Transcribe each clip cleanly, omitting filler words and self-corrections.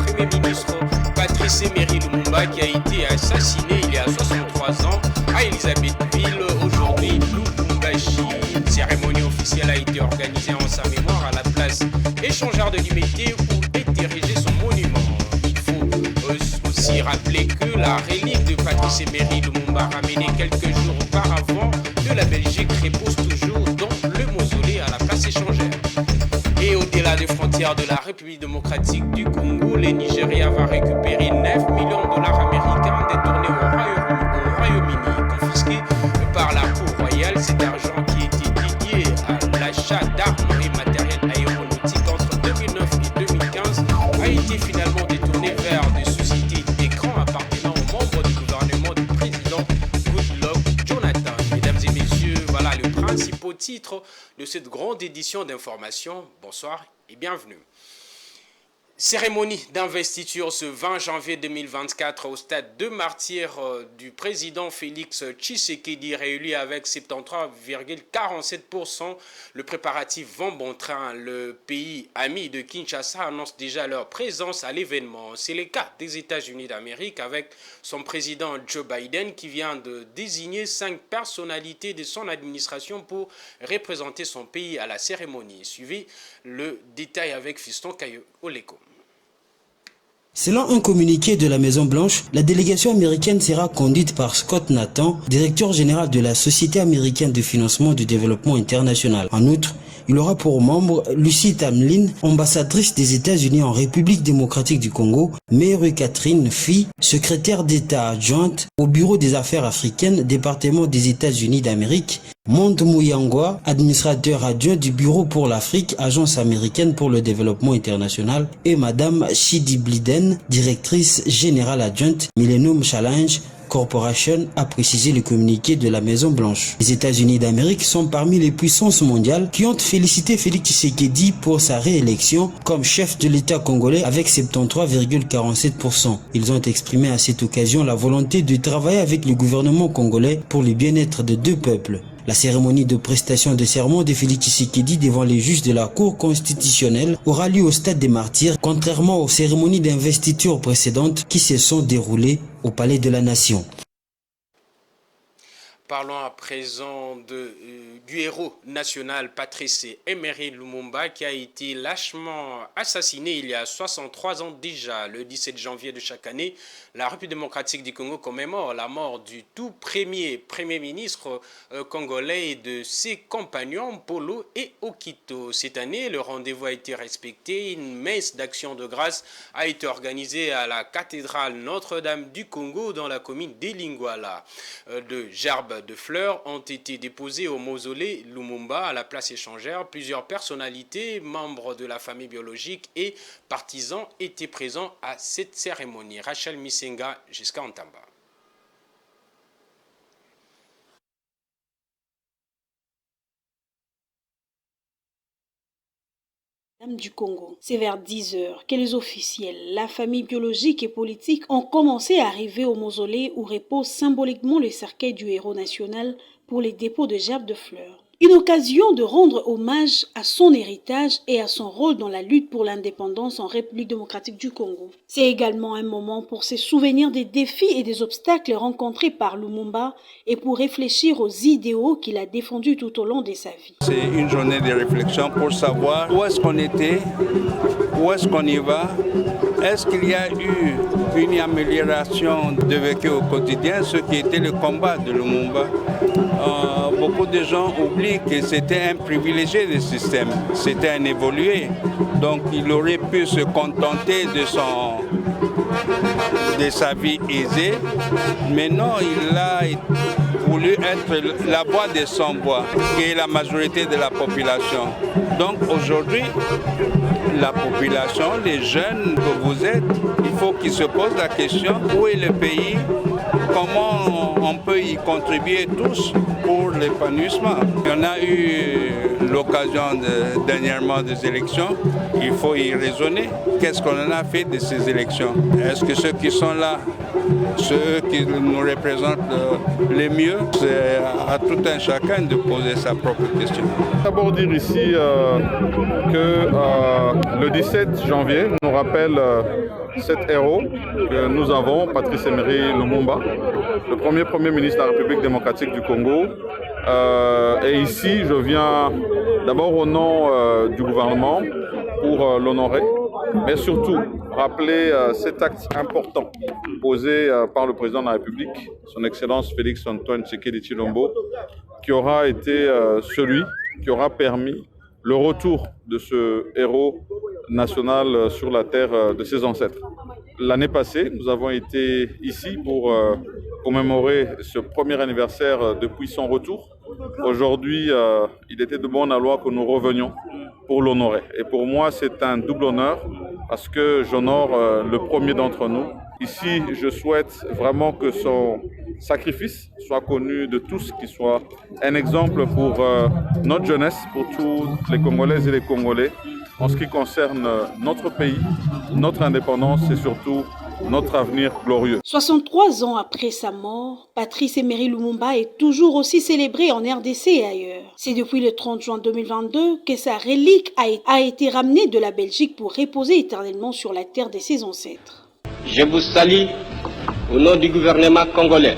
Premier ministre Patrice Emery Lumumba qui a été assassiné il y a 63 ans à Elisabethville, aujourd'hui Lubumbashi. Une cérémonie officielle a été organisée en sa mémoire à la place échangeur de Limete où est érigé son monument. Il faut aussi rappeler que la relique de Patrice Emery Lumumba ramenée quelques jours auparavant de la Belgique repose toujours dans le mausolée à la place échangère. Et au-delà des frontières de la République démocratique du Congo, le Nigeria va récupérer 9 millions de dollars américains détournés au Royaume-Uni, confisqués par la Cour royale. Cet argent qui était dédié à l'achat d'armes et matériel aéronautique entre 2009 et 2015 a été finalement détourné vers des sociétés d'écran appartenant aux membres du gouvernement du président Goodluck Jonathan. Mesdames et messieurs, voilà les principaux titres de cette grande édition d'information. Bonsoir et bienvenue. Cérémonie d'investiture ce 20 janvier 2024 au stade de Martyrs du président Félix Tshisekedi, réélu avec 73,47%. Le préparatif vend bon train. Le pays ami de Kinshasa annonce déjà leur présence à l'événement. C'est le cas des États-Unis d'Amérique avec son président Joe Biden qui vient de désigner 5 personnalités de son administration pour représenter son pays à la cérémonie. Suivez le détail avec Fiston Kayo Oleko. Selon un communiqué de la Maison-Blanche, la délégation américaine sera conduite par Scott Nathan, directeur général de la Société américaine de financement du développement international. En outre, il aura pour membre Lucie Tamlin, ambassadrice des États-Unis en République démocratique du Congo, Mary Catherine Fee, secrétaire d'État adjointe au Bureau des Affaires africaines, département des États-Unis d'Amérique, Monde Mouyangwa, administrateur adjoint du Bureau pour l'Afrique, agence américaine pour le développement international, et Madame Chidi Bliden, directrice générale adjointe, Millennium Challenge Corporation, a précisé le communiqué de la Maison-Blanche. Les États-Unis d'Amérique sont parmi les puissances mondiales qui ont félicité Félix Tshisekedi pour sa réélection comme chef de l'État congolais avec 73,47%. Ils ont exprimé à cette occasion la volonté de travailler avec le gouvernement congolais pour le bien-être de deux peuples. La cérémonie de prestation de serment de Félix Tshisekedi devant les juges de la Cour constitutionnelle aura lieu au stade des Martyrs, contrairement aux cérémonies d'investiture précédentes qui se sont déroulées au Palais de la Nation. Parlons à présent du héros national Patrice Emery Lumumba qui a été lâchement assassiné il y a 63 ans déjà. Le 17 janvier de chaque année, la République démocratique du Congo commémore la mort du tout premier ministre congolais et de ses compagnons Polo et Okito. Cette année, le rendez-vous a été respecté. Une messe d'action de grâce a été organisée à la cathédrale Notre-Dame du Congo dans la commune d'Elingwala. De gerbes de fleurs ont été déposées au mausolée Lumumba à la place échangère. Plusieurs personnalités, membres de la famille biologique et partisans étaient présents à cette cérémonie. Rachel Misenga jusqu'à Antamba. Du Congo. C'est vers 10 heures que les officiels, la famille biologique et politique ont commencé à arriver au mausolée où repose symboliquement le cercueil du héros national pour les dépôts de gerbes de fleurs. Une occasion de rendre hommage à son héritage et à son rôle dans la lutte pour l'indépendance en République démocratique du Congo. C'est également un moment pour se souvenir des défis et des obstacles rencontrés par Lumumba et pour réfléchir aux idéaux qu'il a défendus tout au long de sa vie. C'est une journée de réflexion pour savoir où est-ce qu'on était, où est-ce qu'on y va, est-ce qu'il y a eu une amélioration de vécu au quotidien, ce qui était le combat de Lumumba. Beaucoup de gens oublient que c'était un privilégié du système, c'était un évolué. Donc il aurait pu se contenter de sa vie aisée, mais non, il a voulu être la voix de son voix, qui est la majorité de la population. Donc aujourd'hui, la population, les jeunes que vous êtes, il faut qu'ils se posent la question, où est le pays? Comment on peut y contribuer tous pour l'épanouissement? On a eu l'occasion dernièrement des élections, il faut y raisonner. Qu'est-ce qu'on en a fait de ces élections? Est-ce que ceux qui sont là, ceux qui nous représentent le mieux, c'est à tout un chacun de poser sa propre question. D'abord dire ici que le 17 janvier nous rappelle cet héros que nous avons, Patrice Emery Lumumba, le premier ministre de la République démocratique du Congo. Et ici, je viens d'abord au nom du gouvernement pour l'honorer, mais surtout rappeler cet acte important posé par le président de la République, son Excellence Félix Antoine Tshisekedi Tshilombo, qui aura été celui qui aura permis le retour de ce héros national sur la terre de ses ancêtres. L'année passée, nous avons été ici pour commémorer ce premier anniversaire depuis son retour. Aujourd'hui, il était de bon aloi que nous revenions pour l'honorer. Et pour moi, c'est un double honneur parce que j'honore le premier d'entre nous. Ici, je souhaite vraiment que son sacrifice soit connu de tous, qu'il soit un exemple pour notre jeunesse, pour tous les Congolaises et les Congolais, en ce qui concerne notre pays, notre indépendance et surtout notre avenir glorieux. 63 ans après sa mort, Patrice Emery Lumumba est toujours aussi célébré en RDC et ailleurs. C'est depuis le 30 juin 2022 que sa relique a été ramenée de la Belgique pour reposer éternellement sur la terre de ses ancêtres. Je vous salue au nom du gouvernement congolais.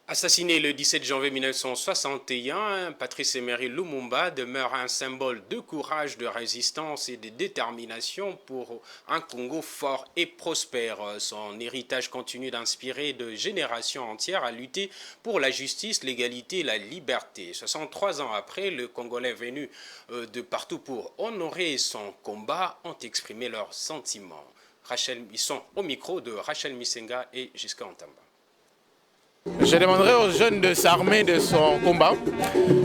Assassiné le 17 janvier 1961, Patrice Emery Lumumba demeure un symbole de courage, de résistance et de détermination pour un Congo fort et prospère. Son héritage continue d'inspirer de générations entières à lutter pour la justice, l'égalité et la liberté. 63 ans après, les Congolais venus de partout pour honorer son combat ont exprimé leurs sentiments. Ils sont au micro de Rachel Misenga et Giscard Ntamba. Je demanderai aux jeunes de s'armer de son combat,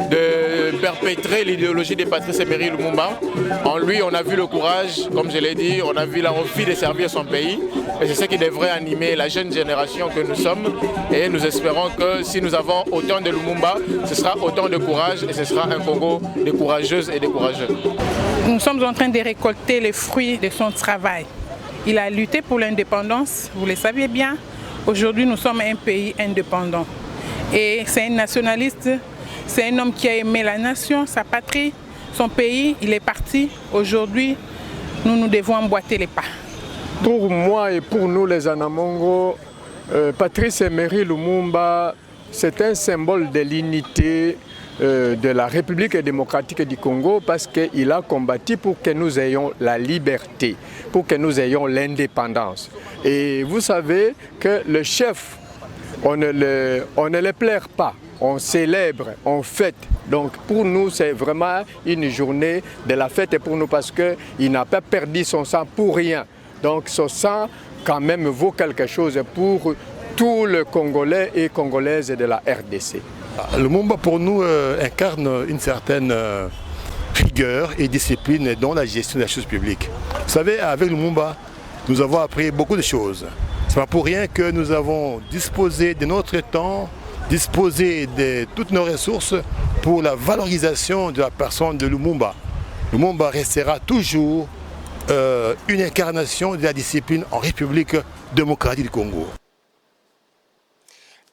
de perpétrer l'idéologie de Patrice Emery Lumumba. En lui, on a vu le courage, comme je l'ai dit, on a vu l'envie de servir son pays. Et c'est ce qui devrait animer la jeune génération que nous sommes. Et nous espérons que si nous avons autant de Lumumba, ce sera autant de courage et ce sera un Congo de courageuses et de courageux. Nous sommes en train de récolter les fruits de son travail. Il a lutté pour l'indépendance, vous le savez bien. Aujourd'hui, nous sommes un pays indépendant. Et c'est un nationaliste, c'est un homme qui a aimé la nation, sa patrie, son pays. Il est parti. Aujourd'hui, nous devons emboîter les pas. Pour moi et pour nous les Anamongo, Patrice Emery Lumumba, c'est un symbole de l'unité de la République démocratique du Congo parce qu'il a combattu pour que nous ayons la liberté, pour que nous ayons l'indépendance. Et vous savez que le chef, on ne le plaire pas, on célèbre, on fête. Donc pour nous, c'est vraiment une journée de la fête pour nous parce qu'il n'a pas perdu son sang pour rien. Donc son sang quand même vaut quelque chose pour tous les Congolais et Congolaises de la RDC. Lumumba pour nous incarne une certaine rigueur et discipline dans la gestion des choses publiques. Vous savez, avec Lumumba, nous avons appris beaucoup de choses. Ce n'est pas pour rien que nous avons disposé de notre temps, disposé de toutes nos ressources pour la valorisation de la personne de Lumumba. Lumumba restera toujours une incarnation de la discipline en République démocratique du Congo.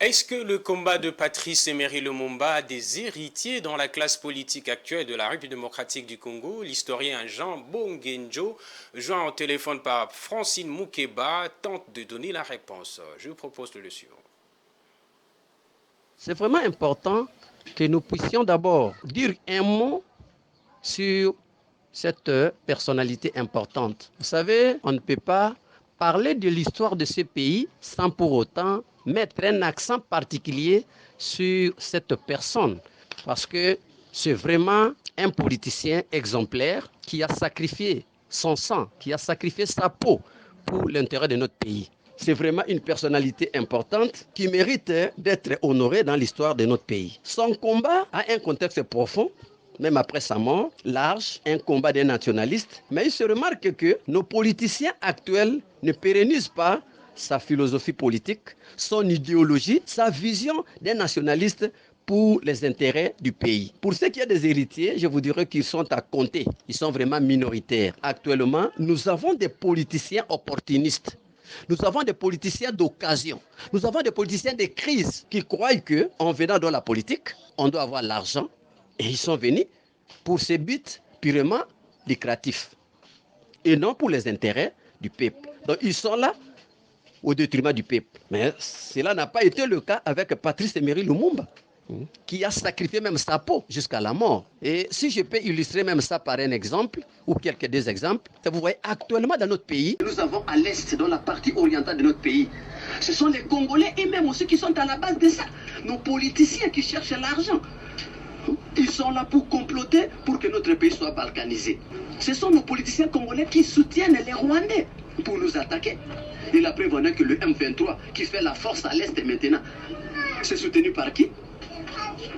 Est-ce que le combat de Patrice Emery Lumumba a des héritiers dans la classe politique actuelle de la République démocratique du Congo? L'historien Jean Bongenjo, joint au téléphone par Francine Moukeba, tente de donner la réponse. Je vous propose de le suivre. C'est vraiment important que nous puissions d'abord dire un mot sur cette personnalité importante. Vous savez, on ne peut pas parler de l'histoire de ce pays sans pour autant mettre un accent particulier sur cette personne. Parce que c'est vraiment un politicien exemplaire qui a sacrifié son sang, qui a sacrifié sa peau pour l'intérêt de notre pays. C'est vraiment une personnalité importante qui mérite d'être honorée dans l'histoire de notre pays. Son combat a un contexte profond, même après sa mort, large, un combat des nationalistes. Mais il se remarque que nos politiciens actuels ne pérennisent pas sa philosophie politique, son idéologie, sa vision des nationalistes pour les intérêts du pays. Pour ceux qui ont des héritiers, je vous dirais qu'ils sont à compter. Ils sont vraiment minoritaires. Actuellement, nous avons des politiciens opportunistes. Nous avons des politiciens d'occasion. Nous avons des politiciens de crise qui croient qu'en venant dans la politique, on doit avoir l'argent. Et ils sont venus pour ces buts purement lucratifs. et non pour les intérêts du peuple. Donc ils sont là au détriment du peuple. Mais cela n'a pas été le cas avec Patrice Emery Lumumba, qui a sacrifié même sa peau jusqu'à la mort. Et si je peux illustrer même ça par un exemple, ou quelques deux exemples, vous voyez actuellement dans notre pays, nous avons à l'est, dans la partie orientale de notre pays, ce sont les Congolais et même aussi qui sont à la base de ça, nos politiciens qui cherchent l'argent. Ils sont là pour comploter pour que notre pays soit balkanisé. Ce sont nos politiciens congolais qui soutiennent les Rwandais pour nous attaquer. Et la preuve en est que le M23 qui fait la force à l'est maintenant, c'est soutenu par qui?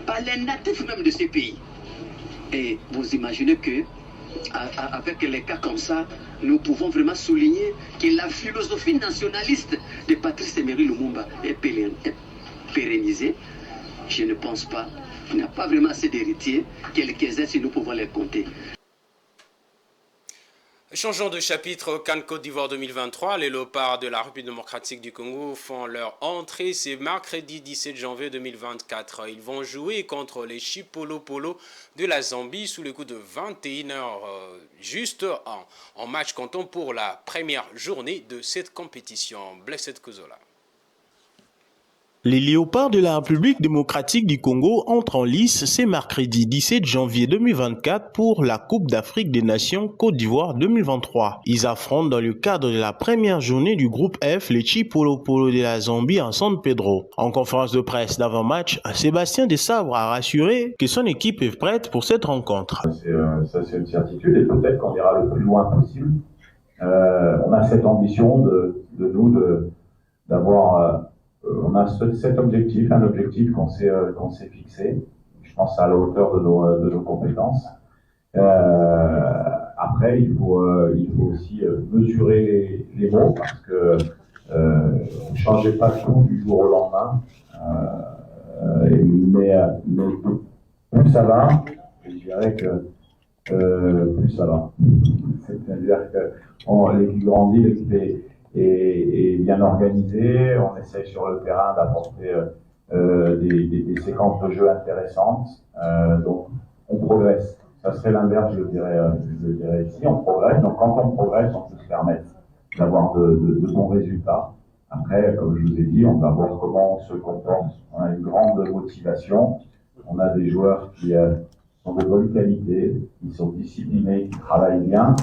Par les natifs même de ces pays. Et vous imaginez que avec les cas comme ça, nous pouvons vraiment souligner que la philosophie nationaliste de Patrice Emery Lumumba est pérennisée. Je ne pense pas. Il n'y a pas vraiment assez d'héritiers. Quelques-uns, si nous pouvons les compter. Changeons de chapitre. CAN Côte d'Ivoire 2023. Les léopards de la République démocratique du Congo font leur entrée. C'est mercredi 17 janvier 2024. Ils vont jouer contre les Chipolo Polo de la Zambie sous le coup de 21h, juste en match comptant pour la première journée de cette compétition. Blessed Kozola. Les léopards de la République démocratique du Congo entrent en lice ce mercredi 17 janvier 2024 pour la Coupe d'Afrique des Nations Côte d'Ivoire 2023. Ils affrontent dans le cadre de la première journée du groupe F les Chipolo Polo de la Zambie en San Pedro. En conférence de presse d'avant-match, Sébastien Desabre a rassuré que son équipe est prête pour cette rencontre. Ça c'est une certitude et peut-être qu'on ira le plus loin possible. On a cette ambition d'avoir... on a cet objectif, un objectif qu'on s'est fixé. Je pense à la hauteur de nos compétences. Après, il faut aussi mesurer les mots parce que ne changez pas tout du jour au lendemain. Mais plus ça va, je dirais que plus ça va. C'est-à-dire que l'équipe grandit, l'équipe est bien organisée, on essaye sur le terrain d'apporter des séquences de jeu intéressantes, donc on progresse. Ça serait l'inverse, je dirais ici, on progresse, donc quand on progresse, on peut se permettre d'avoir de bons résultats. Après, comme je vous ai dit, on va voir comment on se comporte. On a une grande motivation, on a des joueurs qui sont de bonne qualité, qui sont disciplinés, qui travaillent bien.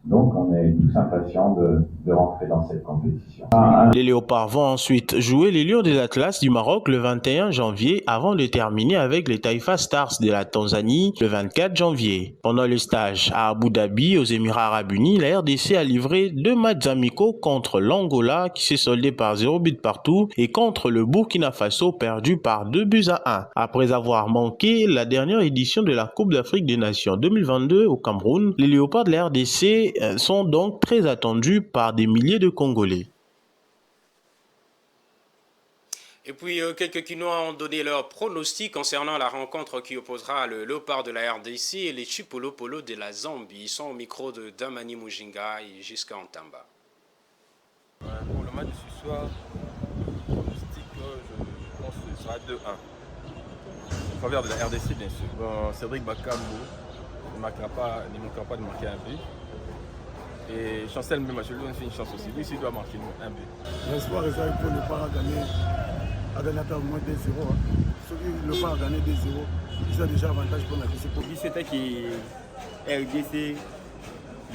Donc, on est tous impatients de rentrer dans cette compétition. Les léopards vont ensuite jouer les Lions des Atlas du Maroc le 21 janvier avant de terminer avec les Taifa Stars de la Tanzanie le 24 janvier. Pendant le stage à Abu Dhabi, aux Émirats Arabes Unis, la RDC a livré 2 matchs amicaux contre l'Angola qui s'est soldé par 0 but partout et contre le Burkina Faso perdu par 2-1. Après avoir manqué la dernière édition de la Coupe d'Afrique des Nations 2022 au Cameroun, les léopards de la RDC sont donc très attendus par des milliers de Congolais. Et puis, quelques Quinois ont donné leur pronostic concernant la rencontre qui opposera le léopard de la RDC et les Chipolo Polo de la Zambie. Ils sont au micro de Damani Mujinga et jusqu'à Ntamba. Pour le match de ce soir, le pronostic, je pense que ce sera 2-1. En faveur de la RDC, bien sûr. Bon, Cédric Bakambu ne manquera pas de marquer un but. Et Chancel Mbemba, je lui donne une chance aussi. Lui, il doit marquer un but. L'espoir est ça, il faut ne pas gagner à moins 2-0. Ceux qui ne pas gagner 2-0, ils ont déjà avantage pour la discipline. C'était qui RDC,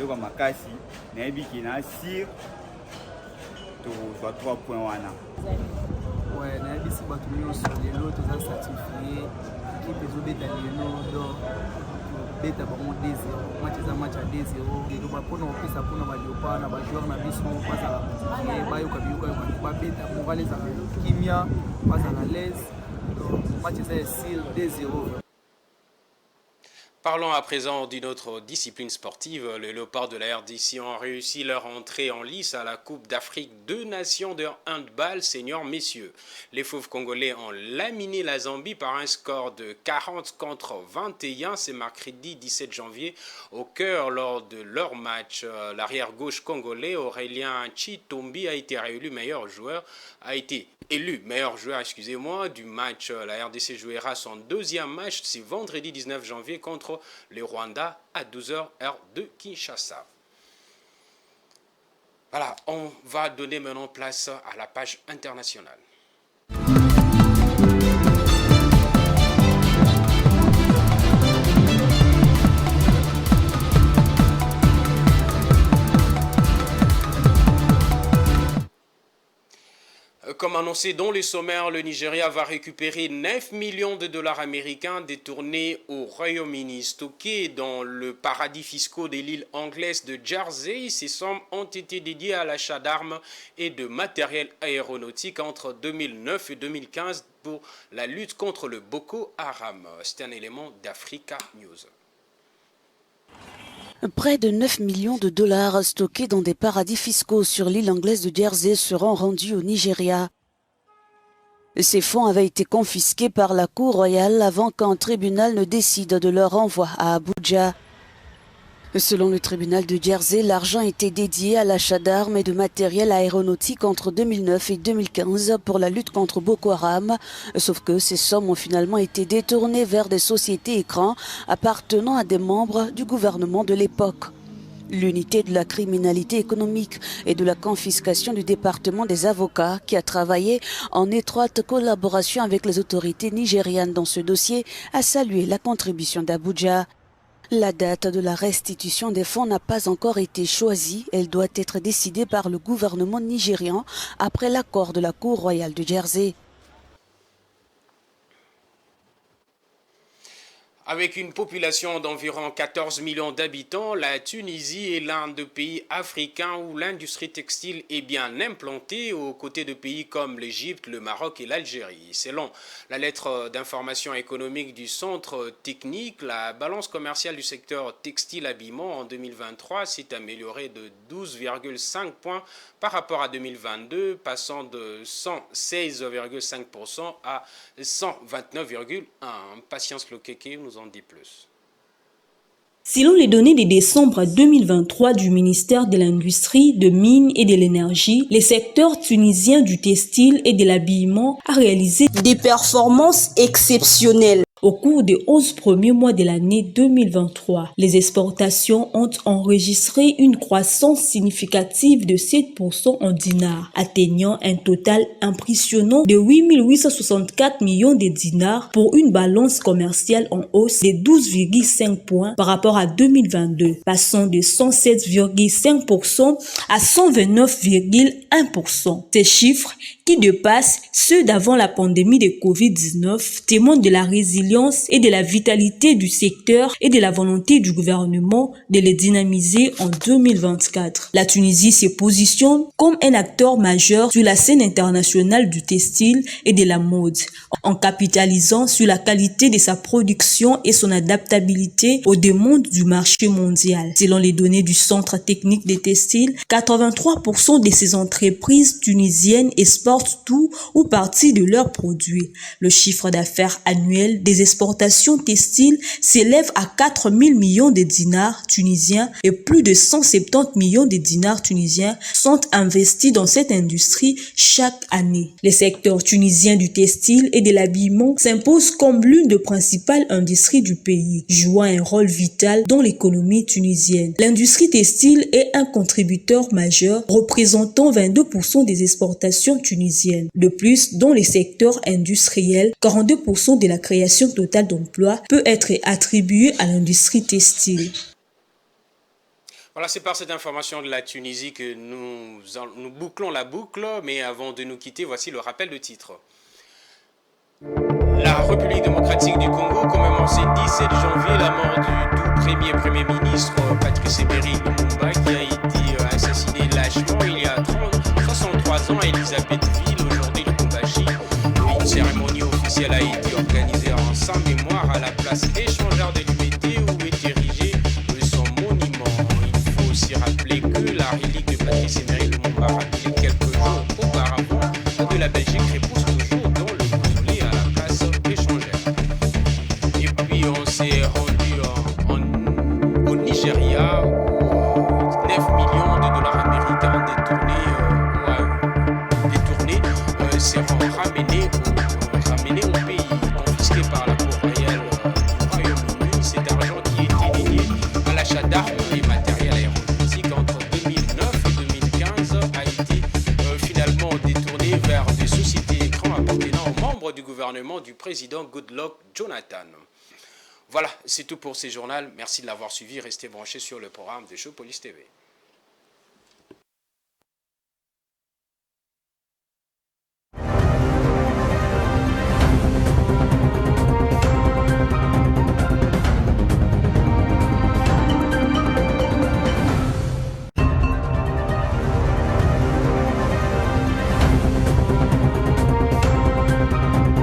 le Makassi, Nabi qui n'a sir, tu as 3 points. Ouais, Nabi si Batumio sur les lots, tout ça certifié, qui peut jouer dans les lots. Beta bango 2-0 match za match à 2-0 et donc pour nous pesa pour na baliopa na bajoueur na biso pasala motivé bayoka biyuka ba beta morale za kimia pasala l'aise match c'est 2-0. Parlons à présent d'une autre discipline sportive. Les léopards de la RDC ont réussi leur entrée en lice à la Coupe d'Afrique 2 nations de handball senior messieurs. Les fauves congolais ont laminé la Zambie par un score de 40 contre 21 ce mercredi 17 janvier au cœur lors de leur match. L'arrière-gauche congolais Aurélien Chitombi a été élu meilleur joueur du match. La RDC jouera son deuxième match ce vendredi 19 janvier contre le Rwanda à 12h heure de Kinshasa. Voilà, on va donner maintenant place à la page internationale. Comme annoncé dans le sommaire, le Nigeria va récupérer 9 millions de dollars américains détournés au Royaume-Uni. Stockés dans le paradis fiscal de l'île anglaise de Jersey, ces sommes ont été dédiées à l'achat d'armes et de matériel aéronautique entre 2009 et 2015 pour la lutte contre le Boko Haram. C'est un élément d'Africa News. Près de 9 millions de dollars stockés dans des paradis fiscaux sur l'île anglaise de Jersey seront rendus au Nigeria. Ces fonds avaient été confisqués par la Cour royale avant qu'un tribunal ne décide de leur renvoi à Abuja. Selon le tribunal de Jersey, l'argent était dédié à l'achat d'armes et de matériel aéronautique entre 2009 et 2015 pour la lutte contre Boko Haram, sauf que ces sommes ont finalement été détournées vers des sociétés écrans appartenant à des membres du gouvernement de l'époque. L'unité de la criminalité économique et de la confiscation du département des avocats, qui a travaillé en étroite collaboration avec les autorités nigérianes dans ce dossier, a salué la contribution d'Abuja. La date de la restitution des fonds n'a pas encore été choisie. Elle doit être décidée par le gouvernement nigérian après l'accord de la Cour royale de Jersey. Avec une population d'environ 14 millions d'habitants, la Tunisie est l'un des pays africains où l'industrie textile est bien implantée aux côtés de pays comme l'Égypte, le Maroc et l'Algérie. Selon la lettre d'information économique du Centre technique, la balance commerciale du secteur textile-habillement en 2023 s'est améliorée de 12,5 points par rapport à 2022, passant de 116,5% à 129,1%. Patience Lokeke nous en dit plus. Selon les données de décembre 2023 du ministère de l'Industrie, de Mines et de l'Énergie, le secteur tunisien du textile et de l'habillement a réalisé des performances exceptionnelles. Au cours des 11 premiers mois de l'année 2023, les exportations ont enregistré une croissance significative de 7% en dinars, atteignant un total impressionnant de 8 864 millions de dinars pour une balance commerciale en hausse de 12,5 points par rapport à 2022, passant de 107,5% à 129,1%. Ces chiffres, qui dépassent ceux d'avant la pandémie de Covid-19, témoignent de la résilience et de la vitalité du secteur et de la volonté du gouvernement de les dynamiser en 2024. La Tunisie se positionne comme un acteur majeur sur la scène internationale du textile et de la mode, en capitalisant sur la qualité de sa production et son adaptabilité aux demandes du marché mondial. Selon les données du Centre technique des textiles, 83% de ces entreprises tunisiennes exportent tout ou partie de leurs produits. Le chiffre d'affaires annuel des exportations textiles s'élève à 4 000 millions de dinars tunisiens et plus de 170 millions de dinars tunisiens sont investis dans cette industrie chaque année. Le secteur tunisien du textile et de l'habillement s'impose comme l'une des principales industries du pays, jouant un rôle vital dans l'économie tunisienne. L'industrie textile est un contributeur majeur, représentant 22% des exportations tunisiennes. De plus, dans les secteurs industriels, 42% de la création totale d'emplois peut être attribuée à l'industrie textile. Voilà, c'est par cette information de la Tunisie que nous bouclons la boucle, mais avant de nous quitter, voici le rappel de titre. La République démocratique du Congo commémore ce 17 janvier la mort du tout premier ministre Patrice Emery Lumumba qui a été assassiné lâchement il y a 63 ans à Elisabethville, aujourd'hui Lubumbashi. Une cérémonie officielle a été organisée en sa mémoire à la place échangeur de l'Unité où est érigé son monument. Il faut aussi rappeler que la relique de Patrice Emery Lumumba, rappelée quelques jours auparavant de la Belgique, repose toujours dans le mausolée à la place échangeur. Et puis on s'est rendu au Nigeria où 9 millions de dollars américains détournés seront ramenés au pays, confisqués par la Cour royale du Royaume-Uni. Cet argent qui était dédié à l'achat d'armes et matériel aéronautique entre 2009 et 2015 membres du gouvernement du président Goodluck Jonathan. Voilà, c'est tout pour ces journaux. Merci de l'avoir suivi. Restez branchés sur le programme de Showpolis TV.